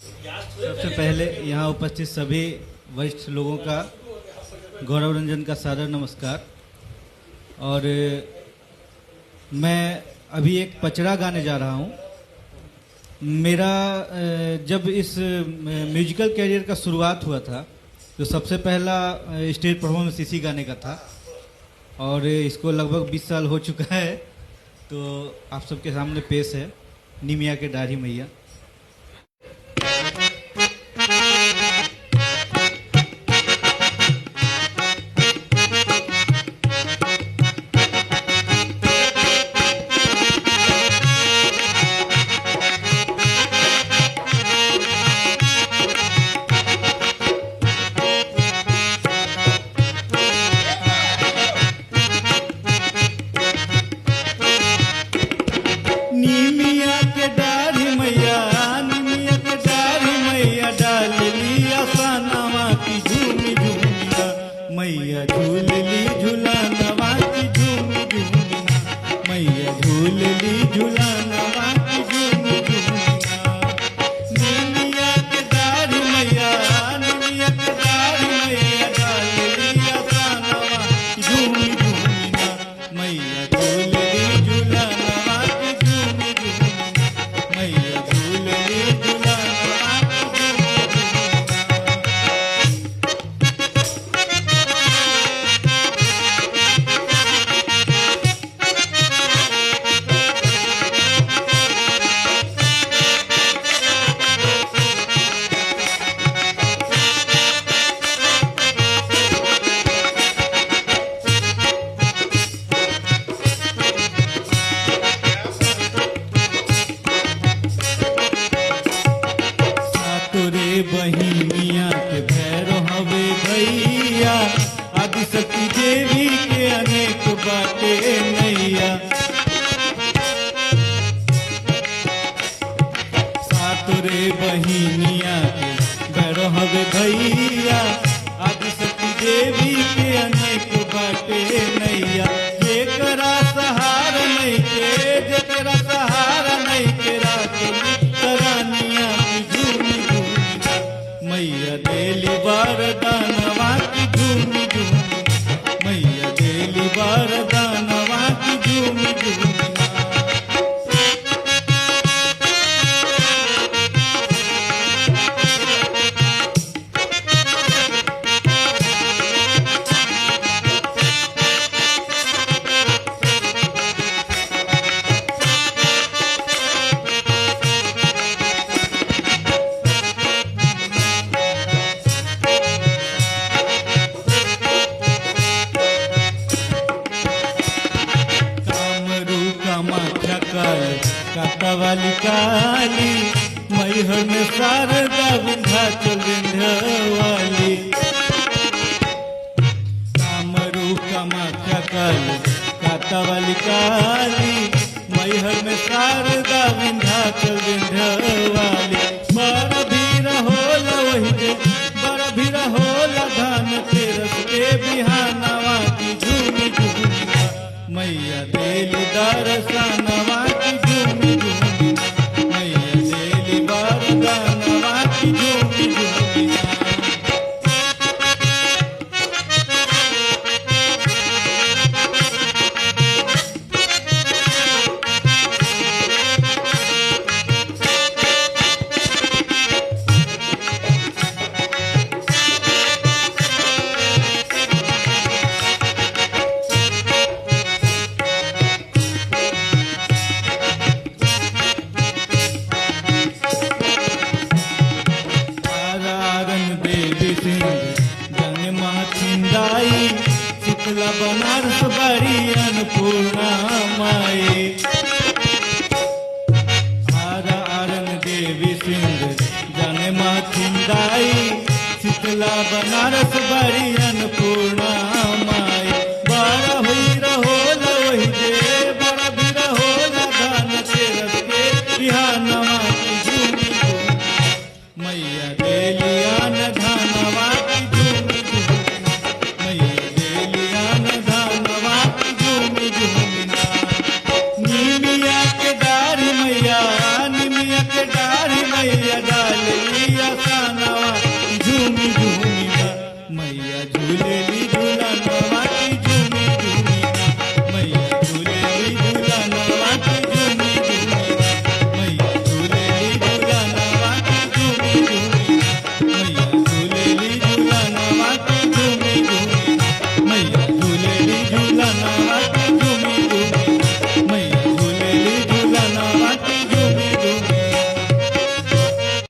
सबसे पहले यहाँ उपस्थित सभी वरिष्ठ लोगों का गौरव रंजन का सादर नमस्कार। और मैं अभी एक पचड़ा गाने जा रहा हूँ। मेरा जब इस म्यूजिकल कैरियर का शुरुआत हुआ था तो सबसे पहला स्टेज परफॉर्मेंस इसी गाने का था और इसको लगभग 20 साल हो चुका है। तो आप सबके सामने पेश है निमिया के दाढ़ी मैया। निमिया के दाढ़ी मैया, निमिया के दाढ़ी मैया, डाल लिया सनवा की झूमी झूमिया, मैया झूल ली झूलनवा की झूमी झूमिया, मैया झूल ली झूलनवा की झूमी झूमिया। निमिया के दाढ़ी मैया, निमिया के दाढ़ी मैया, डाल लिया सनवा की झूमी झूमिया, मैया झूल ली झूलनवा की झूमी झूमिया, मैया झूल ली झूलनवा की तोरे बहिनिया के भैरो हवे भैया, आदिशक्ति देवी के अनेक बाटे नैया। तोरे बहिनिया के भैरो हवे भैया, आदिशक्ति देवी के अनेक बाटे नैया। जेकरा सहारा नहीं के, जेकरा सहारा नहीं के, रात तरानिया की झूमी झूमिया, मैया देली वरदानवा की झूमी झूमिया, मैया देली वरदानवा की झूमी झूमिया। काली काली मैहर में शारदा विंध्याचल विंध्यवाली, कामरू कामाख्या काली कातावाली काली, मैहर में शारदा विंध्याचल विंध्यवाली। बड़ा भीड़ होला वही जे, बड़ा भीड़ होला धान तेरस के बिहानवा की झूमी झूमिया, मैया देली दर्शनवा की झूमी झूमिया, मैया देली वरदानवा की झूमी झूमिया। शीतला बनारस बड़ी अन्नपूर्णा माई, आरा आरन देवी सिंह जाने माँ खिंदाई, शीतला बनारस बड़ी अन्नपूर्णा माई। बड़ा हुई रहो वही जे, बड़ा भी रहो धान तेरस के बिहानवा की झूमी झूमिया, मैया देलिया न धानवा की झूमी झूमिया, मैया देलिया न धानवा की झूमी झूमिया। निमिया के दाढ़ी मैया, निमिया के दाढ़ी मैया, डाल डालली